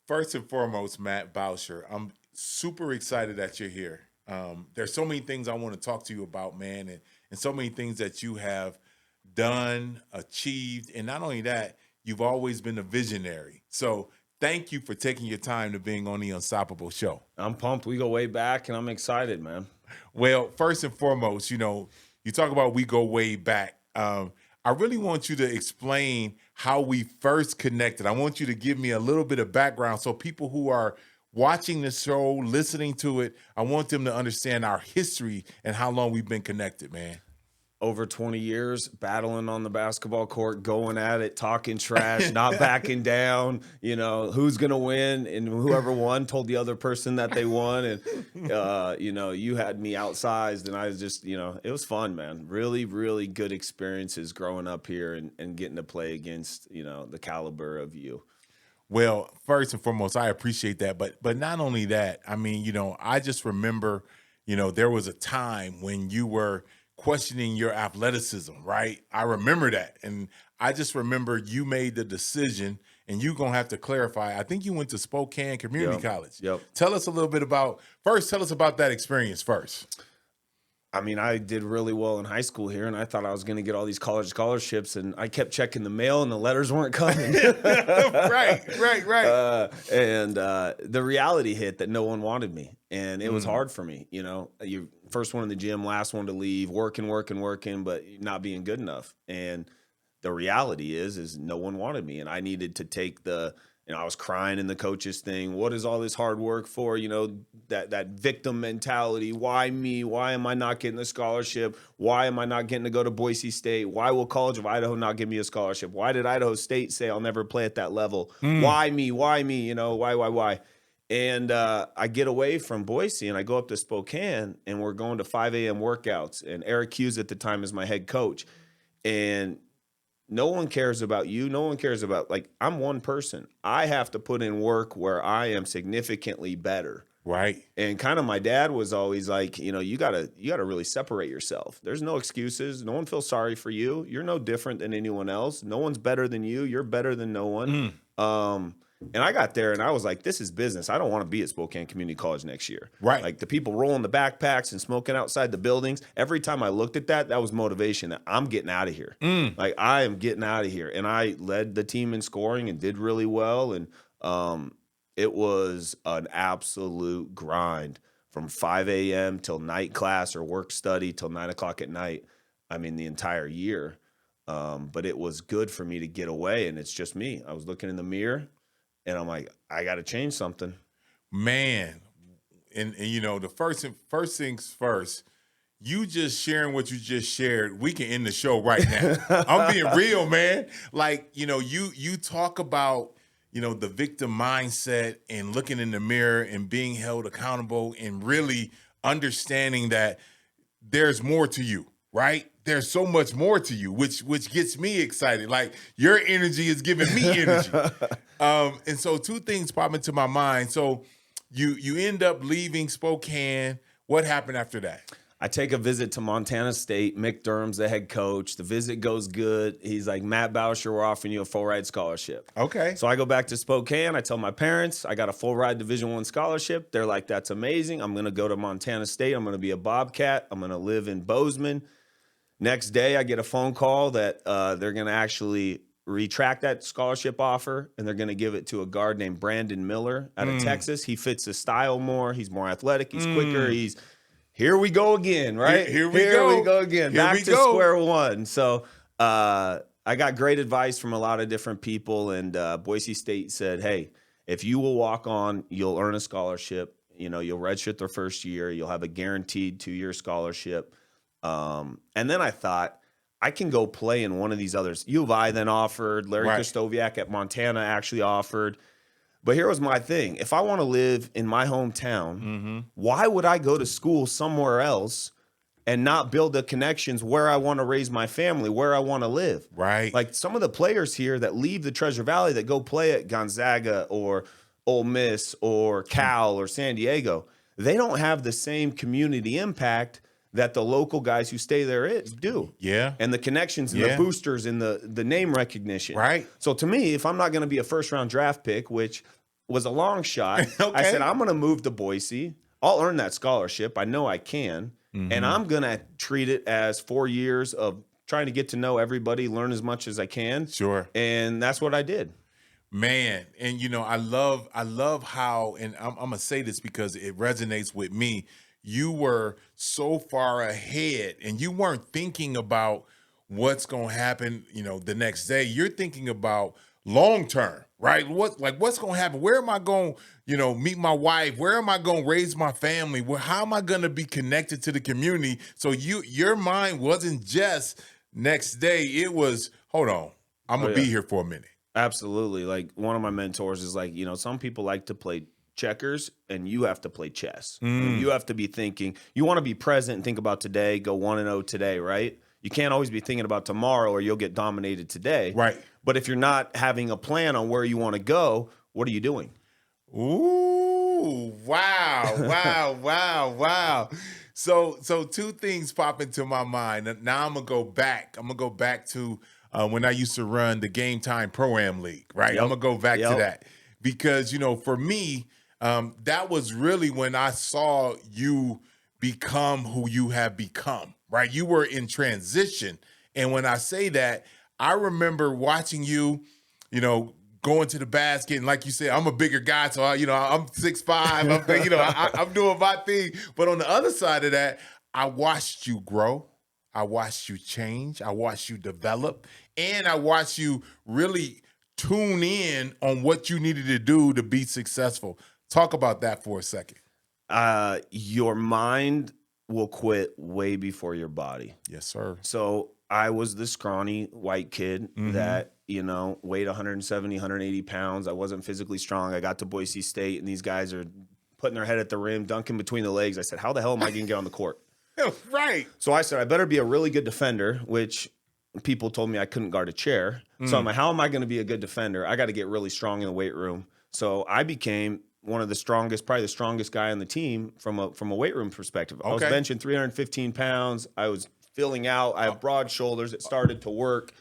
First and foremost, Matt Bauscher, I'm super excited that you're here. There's so many things I want to talk to you about, man, and so many things that you have done, achieved, and not only that, you've always been a visionary. So thank you for taking your time to being on the Unstoppable show. I'm pumped. We go way back, and I'm excited, man. Well, first and foremost, you talk about we go way back. I really want you to explain how we first connected. I want you to give me a little bit of background so people who are watching the show, listening to it, I want them to understand our history and how long we've been connected, man. Over 20 years battling on the basketball court, going at it, talking trash, not backing down, who's going to win, and whoever won told the other person that they won. And, you had me outsized, and I was just, it was fun, man. Really, really good experiences growing up here and getting to play against, the caliber of you. Well, first and foremost, I appreciate that. But not only that, I mean, I just remember, there was a time when you were questioning your athleticism, right? I remember that. And I just remember you made the decision, and you're going to have to clarify. I think you went to Spokane Community College. Yep. Tell us a little bit about that experience first. I mean, I did really well in high school here, and I thought I was going to get all these college scholarships, and I kept checking the mail, and the letters weren't coming. Right. And the reality hit that no one wanted me, and it was hard for me. You first one in the gym, last one to leave, working, but not being good enough. And the reality is no one wanted me, and I needed to take I was crying in the coaches thing. What is all this hard work for? That victim mentality. Why me? Why am I not getting a scholarship? Why am I not getting to go to Boise State? Why will College of Idaho not give me a scholarship? Why did Idaho State say I'll never play at that level? Why me? Why me? Why? And I get away from Boise and I go up to Spokane, and we're going to 5 a.m. workouts. And Eric Hughes at the time is my head coach. And no one cares about you. No one cares about, I'm one person. I have to put in work where I am significantly better. Right. And kind of my dad was always like, you gotta really separate yourself. There's no excuses. No one feels sorry for you. You're no different than anyone else. No one's better than you. You're better than no one. And I got there and I was like, this is business. I don't want to be at Spokane Community College next year. Right. Like the people rolling the backpacks and smoking outside the buildings. Every time I looked at that was motivation that I'm getting out of here. Like I am getting out of here. And I led the team in scoring and did really well. And it was an absolute grind from 5 a.m. till night class or work study till 9 o'clock at night. I mean, the entire year. But it was good for me to get away. And it's just me. I was looking in the mirror. And I'm like, I got to change something. Man, and the first things first, you just sharing what you just shared, we can end the show right now. I'm being real, man. Like, you talk about, the victim mindset and looking in the mirror and being held accountable and really understanding that there's more to you, right? There's so much more to you, which gets me excited. Like your energy is giving me energy. And so two things pop into my mind. So you end up leaving Spokane. What happened after that? I take a visit to Montana State. Mick Durham's the head coach. The visit goes good. He's like, Matt Bauscher, we're offering you a full ride scholarship. Okay. So I go back to Spokane. I tell my parents I got a full ride Division I scholarship. They're like, that's amazing. I'm going to go to Montana State. I'm going to be a Bobcat. I'm going to live in Bozeman. Next day, I get a phone call that they're going to actually retract that scholarship offer, and they're going to give it to a guard named Brandon Miller out of Texas. He fits the style more. He's more athletic. He's quicker. Here we go again, right? Here we go again. Back to square one. So I got great advice from a lot of different people, and Boise State said, hey, if you will walk on, you'll earn a scholarship. You'll redshirt their first year. You'll have a guaranteed 2-year scholarship. And then I thought, I can go play in one of these others. U of I then offered. Larry Kostoviak at Montana actually offered. But here was my thing. If I want to live in my hometown, why would I go to school somewhere else and not build the connections where I want to raise my family, where I want to live? Right. Like some of the players here that leave the Treasure Valley that go play at Gonzaga or Ole Miss or Cal or San Diego, they don't have the same community impact that the local guys who stay there do. Yeah. And the connections and the boosters and the name recognition. Right. So to me, if I'm not going to be a first-round draft pick, which was a long shot, Okay. I said, I'm going to move to Boise. I'll earn that scholarship. I know I can. And I'm going to treat it as 4 years of trying to get to know everybody, learn as much as I can. Sure. And that's what I did. Man, and I love how, and I'm gonna say this because it resonates with me. You were so far ahead, and you weren't thinking about what's gonna happen, the next day. You're thinking about long term, right? What's gonna happen? Where am I going, meet my wife? Where am I gonna raise my family? How am I gonna be connected to the community? So your mind wasn't just next day. It was, hold on, I'm gonna be here for a minute. Absolutely. Like one of my mentors is like, some people like to play checkers and you have to play chess. And you have to be thinking, you want to be present and think about today, go 1-0 today, right? You can't always be thinking about tomorrow or you'll get dominated today. Right. But if you're not having a plan on where you want to go, what are you doing? Ooh, wow, wow. So two things pop into my mind. Now I'm gonna go back. I'm gonna go back to when I used to run the Game Time Pro-Am League, right? Yep. I'm gonna go back to that because, for me, that was really when I saw you become who you have become, right? You were in transition. And when I say that, I remember watching you, going to the basket. And like you said, I'm a bigger guy. So, I'm 6'5". I'm doing my thing. But on the other side of that, I watched you grow. I watched you change. I watched you develop. And I watched you really tune in on what you needed to do to be successful. Talk about that for a second. Your mind will quit way before your body. Yes, sir. So I was the scrawny white kid that, weighed 170, 180 pounds. I wasn't physically strong. I got to Boise State, and these guys are putting their head at the rim, dunking between the legs. I said, how the hell am I going to get on the court? Right. So I said, I better be a really good defender, which people told me I couldn't guard a chair. So I'm like, how am I going to be a good defender? I got to get really strong in the weight room. So I became one of the strongest, probably the strongest guy on the team from a weight room perspective. I was benching 315 pounds. I was filling out. I have broad shoulders. It started to work.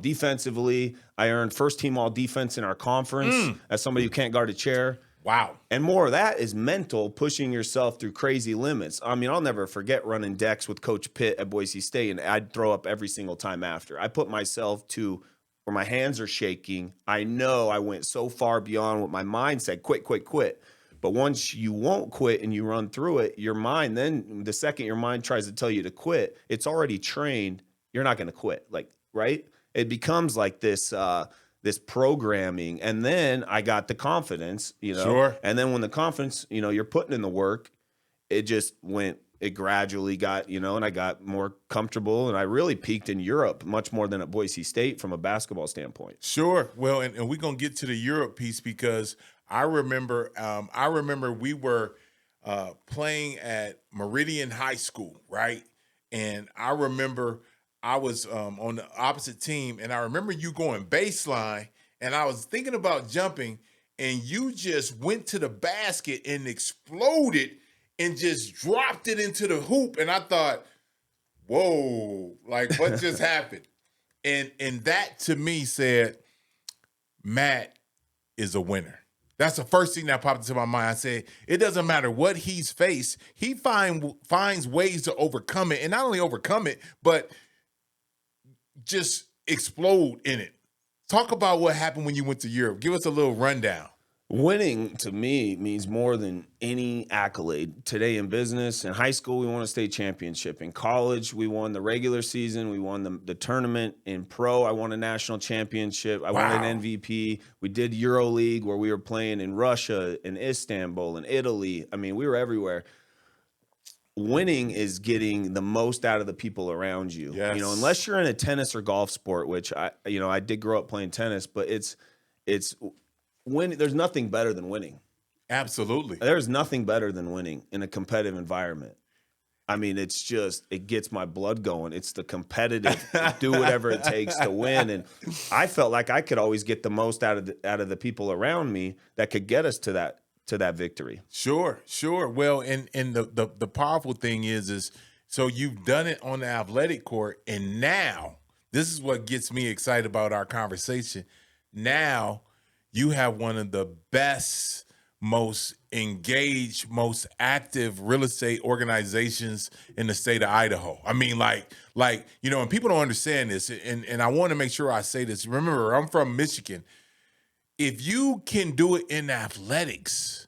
Defensively, I earned first team all defense in our conference as somebody who can't guard a chair. Wow. And more of that is mental, pushing yourself through crazy limits. I mean, I'll never forget running decks with Coach Pitt at Boise State, and I'd throw up every single time after. I put myself to where my hands are shaking. I know I went so far beyond what my mind said, quit. But once you won't quit and you run through it, your mind, then the second your mind tries to tell you to quit, it's already trained. You're not going to quit, right? It becomes like this this programming. And then I got the confidence, Sure. And then when the confidence, you're putting in the work, it gradually got, and I got more comfortable, and I really peaked in Europe much more than at Boise State from a basketball standpoint. Sure. Well, and we're going to get to the Europe piece because I remember we were playing at Meridian High School, right? And I remember I was on the opposite team, and I remember you going baseline, and I was thinking about jumping, and you just went to the basket and exploded and just dropped it into the hoop. And I thought, whoa, what just happened? And that to me said, Matt is a winner. That's the first thing that popped into my mind. I said, it doesn't matter what he's faced. He finds ways to overcome it. And not only overcome it, but just explode in it. Talk about what happened when you went to Europe. Give us a little rundown. Winning to me means more than any accolade. Today in business, in high school, we won a state championship. In college, we won the regular season. We won the tournament. In pro, I won a national championship. I won an MVP. We did EuroLeague where we were playing in Russia, in Istanbul, in Italy. I mean, we were everywhere. Winning is getting the most out of the people around you. Yes. Unless you're in a tennis or golf sport, which I did grow up playing tennis, but it's there's nothing better than winning. Absolutely. There's nothing better than winning in a competitive environment. I mean, it gets my blood going. It's the competitive, do whatever it takes to win. And I felt like I could always get the most out of the people around me that could get us to that victory. Sure. Well, and the powerful thing is So you've done it on the athletic court, and now this is what gets me excited about our conversation. Now you have one of the best, most engaged, most active real estate organizations in the state of Idaho. I mean, and people don't understand this, and I want to make sure I say this. Remember, I'm from Michigan. If you can do it in athletics,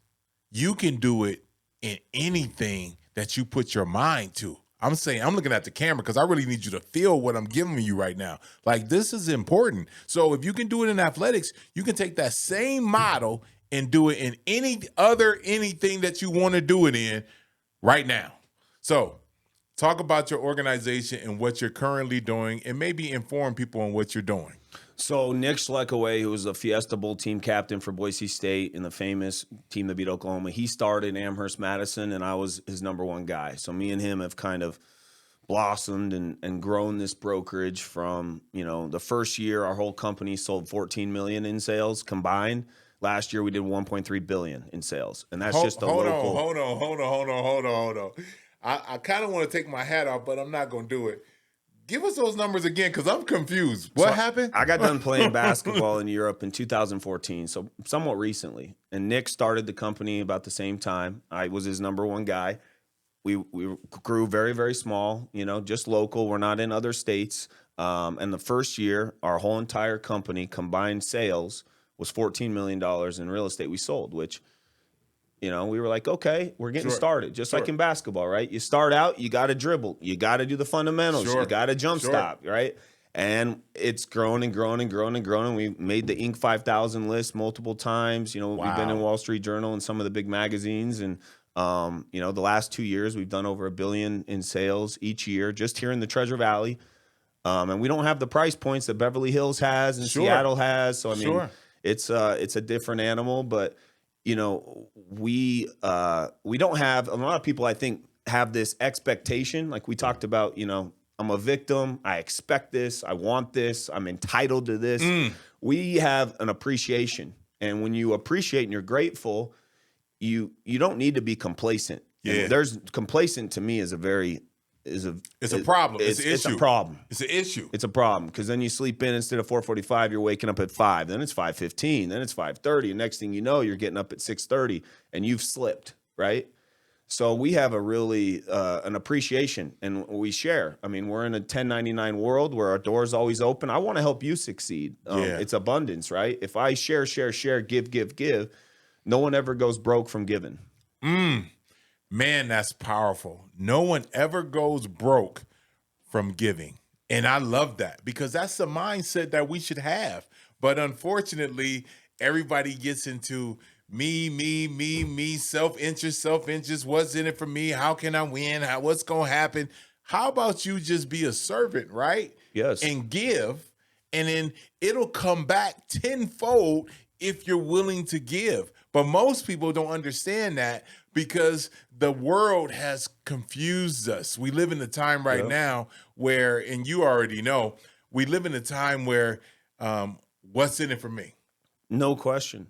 you can do it in anything that you put your mind to. I'm saying, I'm looking at the camera because I really need you to feel what I'm giving you right now. Like, this is important. So if you can do it in athletics, you can take that same model and do it in anything that you want to do it in right now. So talk about your organization and what you're currently doing, and maybe inform people on what you're doing. So Nick Schleckaway, who was the Fiesta Bowl team captain for Boise State and the famous team that beat Oklahoma, he started Amherst Madison, and I was his number one guy. So me and him have kind of blossomed and grown this brokerage from, the first year our whole company sold $14 million in sales combined. Last year we did $1.3 billion in sales, and that's just a local. Hold on. I kind of want to take my hat off, but I'm not going to do it. Give us those numbers again, because I'm confused. What happened? I got done playing basketball in Europe in 2014, so somewhat recently. And Nick started the company about the same time. I was his number one guy. We grew very, very small, just local. We're not in other states. And the first year, our whole entire company combined sales was $14 million in real estate we sold, which, we were like, okay, we're getting started, just like in basketball, right? You start out, you got to dribble. You got to do the fundamentals. You got to jump stop, right? And it's grown and grown and grown and grown. And we made the Inc. 5000 list multiple times. We've been in Wall Street Journal and some of the big magazines. And, the last 2 years, we've done over $1 billion in sales each year, just here in the Treasure Valley. And we don't have the price points that Beverly Hills has and Seattle has. So, I mean, it's a different animal, but we don't have, a lot of people, I think, have this expectation. Like we talked about, I'm a victim. I expect this. I want this. I'm entitled to this. We have an appreciation. And when you appreciate and you're grateful, you don't need to be complacent. Yeah. There's complacent to me is a problem. It's an issue. It's a problem. It's an issue. It's a problem, because then you sleep in, instead of 4:45, you're waking up at 5. Then it's 5:15. Then it's 5:30. And next thing you know, you're getting up at 6:30, and you've slipped, right? So we have a really an appreciation, and we share. I mean, we're in a 1099 world where our door's always open. I want to help you succeed. It's abundance, right? If I share, give, no one ever goes broke from giving. Man, that's powerful. No one ever goes broke from giving. And I love that, because that's the mindset that we should have. But unfortunately, everybody gets into me, self-interest. What's in it for me? How can I win? What's going to happen? How about you just be a servant, right? Yes. And give, and then it'll come back tenfold if you're willing to give. But most people don't understand that, because the world has confused us. We live in a time right now where, and you already know, we live in a time where what's in it for me? No question.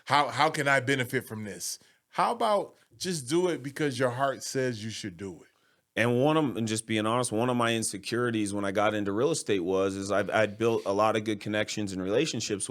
How can I benefit from this? How about just do it because your heart says you should do it? And just being honest, one of my insecurities when I got into real estate I'd built a lot of good connections and relationships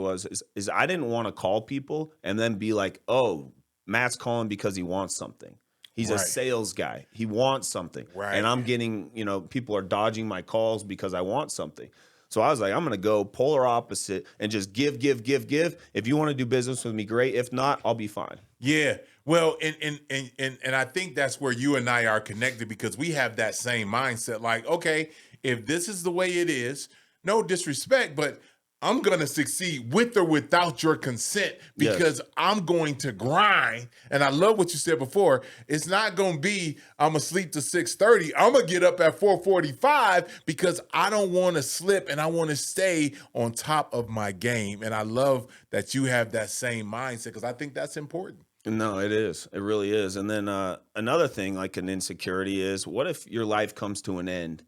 is I didn't want to call people and then be like, oh, Matt's calling because he wants something. He's a sales guy. He wants something. Right. And I'm getting, people are dodging my calls because I want something. So I was like, I'm going to go polar opposite and just give. If you want to do business with me, great. If not, I'll be fine. Yeah. Well, and I think that's where you and I are connected, because we have that same mindset. Like, okay, if this is the way it is, no disrespect, but I'm going to succeed with or without your consent, because I'm going to grind. And I love what you said before. It's not going to be, I'm going to sleep to 6:30. I'm going to get up at 4:45 because I don't want to slip and I want to stay on top of my game. And I love that you have that same mindset, because I think that's important. No, it is. It really is. And then another thing, like an insecurity, is what if your life comes to an end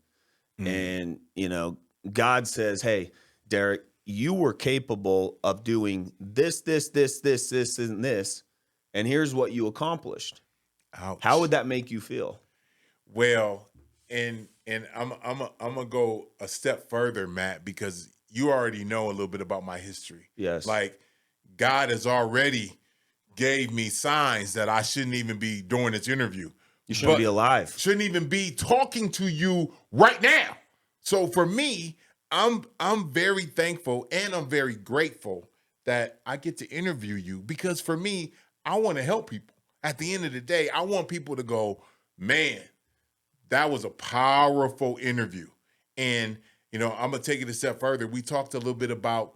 and, God says, hey, Derek, you were capable of doing this, and this, and here's what you accomplished. Ouch. How would that make you feel? Well, and I'm gonna go a step further, Matt, because you already know a little bit about my history. Yes. Like God has already gave me signs that I shouldn't even be doing this interview. You shouldn't be alive. Shouldn't even be talking to you right now. So for me, I'm very thankful and I'm very grateful that I get to interview you, because for me, I want to help people. At the end of the day, I want people to go, man, that was a powerful interview. And, I'm going to take it a step further. We talked a little bit about,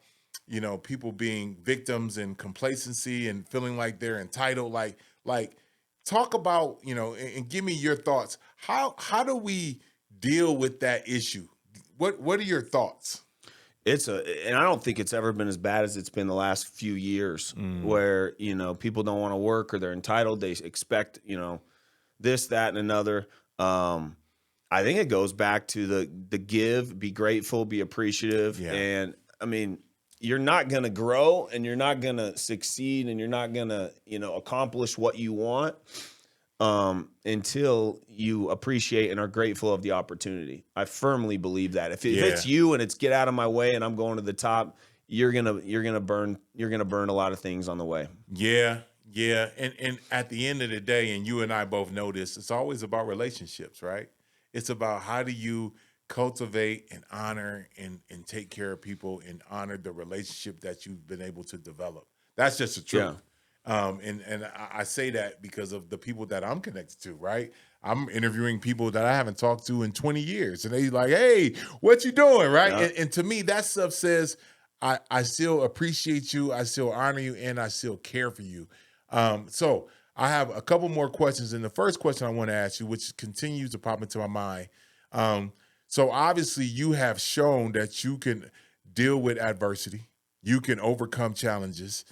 people being victims and complacency and feeling like they're entitled. Like talk about, and give me your thoughts. How do we deal with that issue? What are your thoughts? And I don't think it's ever been as bad as it's been the last few years, where, people don't want to work or they're entitled. They expect, this, that, and another. I think it goes back to the give, be grateful, be appreciative. Yeah. And I mean, you're not going to grow and you're not going to succeed and you're not going to, accomplish what you want until you appreciate and are grateful of the opportunity. I firmly believe that. If it's you and it's get out of my way and I'm going to the top, you're gonna burn a lot of things on the way. Yeah. And at the end of the day, and you and I both know this, it's always about relationships, right? It's about how do you cultivate and honor and take care of people and honor the relationship that you've been able to develop. That's just the truth. Yeah. And I say that because of the people that I'm connected to, right? I'm interviewing people that I haven't talked to in 20 years. And they like, hey, what you doing, right? Yeah. And to me, that stuff says, I still appreciate you, I still honor you, and I still care for you. So I have a couple more questions. And the first question I want to ask you, which continues to pop into my mind. So obviously you have shown that you can deal with adversity. You can overcome challenges.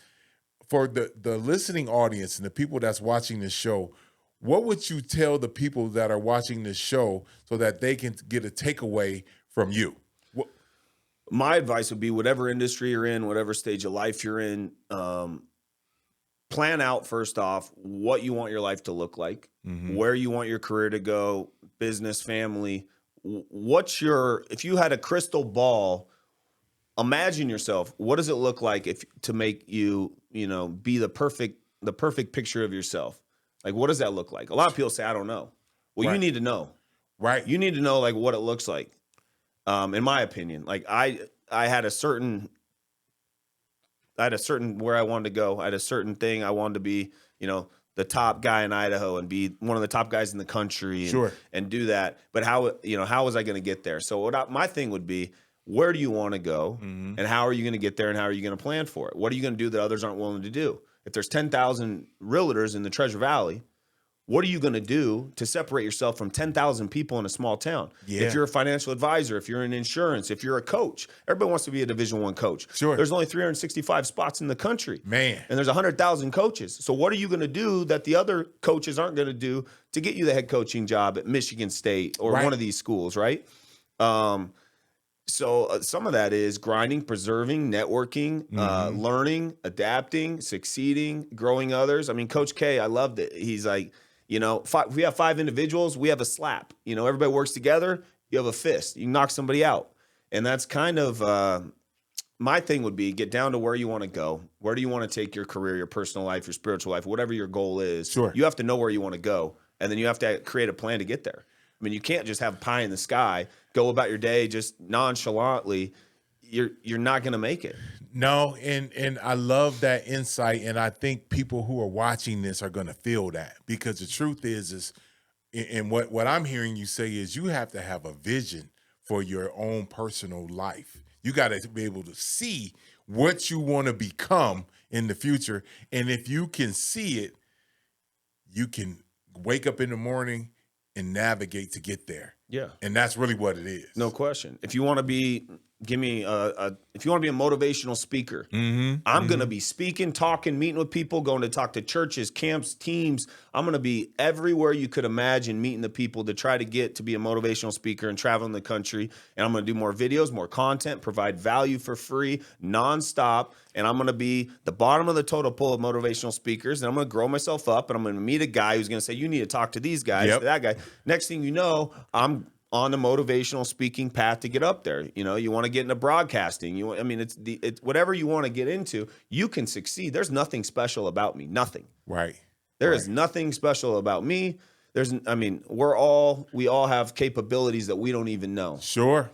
For the listening audience and the people that's watching this show, what would you tell the people that are watching this show so that they can get a takeaway from you? My advice would be whatever industry you're in, whatever stage of life you're in, plan out first off what you want your life to look like, where you want your career to go, business, family. If you had a crystal ball, imagine yourself, what does it look like to make you, be the perfect picture of yourself? Like, what does that look like? A lot of people say, I don't know. Well, You need to know. Right. You need to know like what it looks like. In my opinion, like I had a certain where I wanted to go. I had a certain thing I wanted to be, the top guy in Idaho and be one of the top guys in the country and do that. But how was I going to get there? So my thing would be, where do you want to go and how are you going to get there and how are you going to plan for it? What are you going to do that others aren't willing to do? If there's 10,000 realtors in the Treasure Valley, what are you going to do to separate yourself from 10,000 people in a small town? Yeah. If you're a financial advisor, if you're in insurance, if you're a coach, everybody wants to be a Division I coach. Sure. There's only 365 spots in the country. Man. And there's 100,000 coaches. So what are you going to do that the other coaches aren't going to do to get you the head coaching job at Michigan State or one of these schools, right? So some of that is grinding, preserving, networking, learning, adapting, succeeding, growing others. I mean, Coach K, I loved it. He's like, we have 5 individuals, we have a slap. Everybody works together, you have a fist. You knock somebody out. And that's kind of my thing would be get down to where you want to go. Where do you want to take your career, your personal life, your spiritual life, whatever your goal is. Sure. You have to know where you want to go. And then you have to create a plan to get there. I mean, you can't just have pie in the sky, go about your day just nonchalantly. You're not going to make it. No, and I love that insight, and I think people who are watching this are going to feel that, because the truth is and what I'm hearing you say is you have to have a vision for your own personal life. You got to be able to see what you want to become in the future, and if you can see it, you can wake up in the morning and navigate to get there. Yeah. And that's really what it is. No question. If you want to be, if you want to be a motivational speaker, I'm going to be speaking, talking, meeting with people, going to talk to churches, camps, teams. I'm going to be everywhere you could imagine, meeting the people to try to get to be a motivational speaker and traveling the country. And I'm going to do more videos, more content, provide value for free, nonstop. And I'm going to be the bottom of the total pool of motivational speakers. And I'm going to grow myself up. And I'm going to meet a guy who's going to say, you need to talk to these guys, to that guy. Next thing you know, I'm on the motivational speaking path to get up there. You know, you want to get into broadcasting. It's whatever you want to get into, you can succeed. There's nothing special about me. Nothing. Right. There is nothing special about me. We all have capabilities that we don't even know. Sure.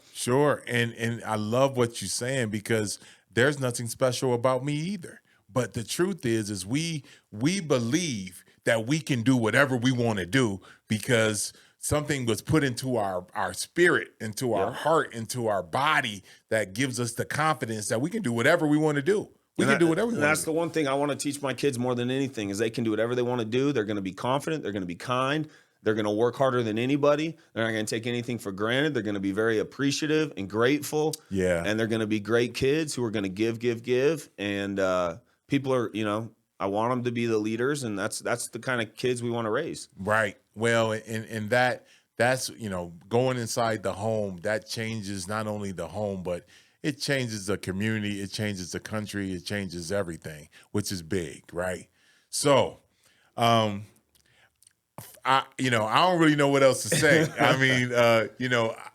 And I love what you're saying, because there's nothing special about me either. But the truth is we believe that we can do whatever we want to do because something was put into our spirit, into our heart, into our body that gives us the confidence that we can do whatever we want to do. We can do whatever we want to do. That's the one thing I want to teach my kids more than anything is they can do whatever they want to do. They're going to be confident. They're going to be kind. They're going to work harder than anybody. They're not going to take anything for granted. They're going to be very appreciative and grateful. Yeah. And they're going to be great kids who are going to give. And people are, I want them to be the leaders, and that's the kind of kids we want to raise. Right. Well, and that's going inside the home, that changes not only the home, but it changes the community, it changes the country, it changes everything, which is big, right? So, I don't really know what else to say. I mean,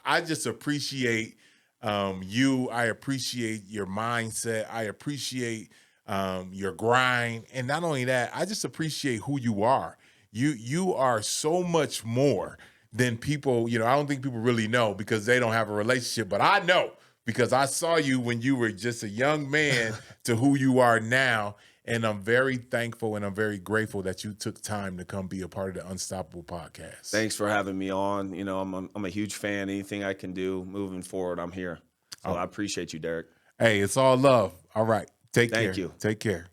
I just appreciate you. I appreciate your mindset. I appreciate your grind. And not only that, I just appreciate who you are. You are so much more than people, I don't think people really know because they don't have a relationship, but I know because I saw you when you were just a young man to who you are now. And I'm very thankful and I'm very grateful that you took time to come be a part of the Unstoppable podcast. Thanks for having me on. I'm a huge fan. Anything I can do moving forward, I'm here. So I appreciate you, Derek. Hey, it's all love. All right. Take care. Thank you. Take care.